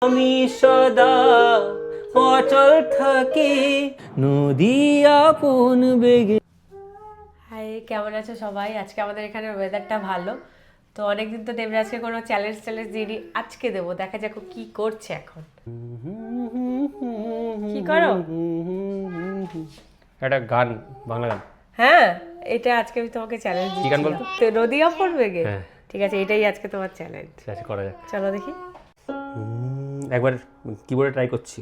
আমি সদা অচল থাকি নদী আপন বেগে। হাই, কেমন আছো সবাই? আজকে আমাদের এখানে ওয়েদারটা ভালো। তো অনেকদিন তো দেবরাজকে কোনো চ্যালেঞ্জ দিইনি, আজকে দেবো। দেখা যাক ও কি করছে এখন। কি করো? একটা গান, বাংলা গান। হ্যাঁ, এটা আজকে আমি তোমাকে চ্যালেঞ্জ কি গান দিচ্ছি। বলতো? তো নদী আপন বেগে। হ্যাঁ, ঠিক আছে, এটাই আজকে তোমার চ্যালেঞ্জ। ঠিক আছে, করা যাক। চলো দেখি। একবার কিবোর্ডে ট্রাই করছি।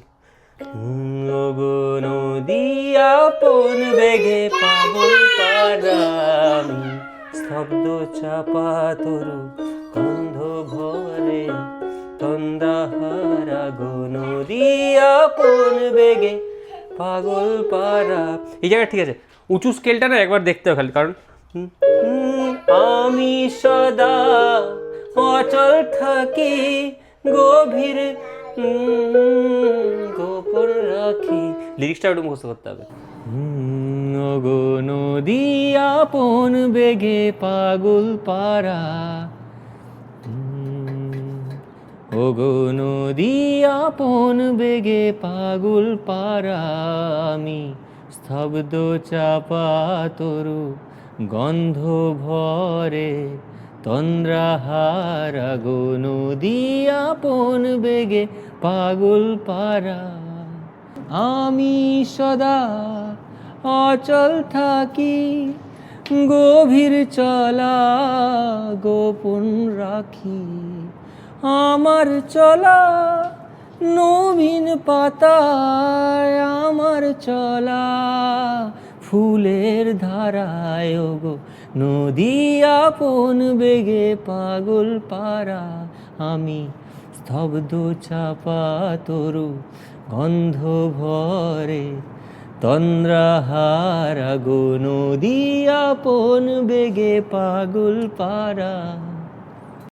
ওগো নদী আপন বেগে পাগল পারামি, স্তব্ধ চাপা তরু গন্ধ ভরে তন্দ্রাহারা গো নদী আপন বেগে পাগল পারা। এই জায়গায় ঠিক আছে, উঁচু স্কেলটা না একবার দেখতে হবে খালি, কারণ আমি সদা অচল থাকি গভীর গোপন রাখি। লিরিক্সটা একটু মুখস্থ করতে হবে। ওগো নদী আপন বেগে পাগল পারা, ওগো নদী আপন বেগে পাগল পারা আমি, স্তব্ধ চাপা তরু গন্ধ ভরে তন্দ্রাহারা গো নদী আপন বেগে পাগল পারা। আমি সদা অচল থাকি গভীর চলা গোপন রাখি, আমার চলা নবীন পাতায়, আমার চলা ফুলের ধারায় গো নদী আপন বেগে পাগল পারা আমি, স্তব্ধ চাপা তরু গন্ধ ভরে তন্দ্রাহারা গো নদী আপন বেগে পাগল পারা।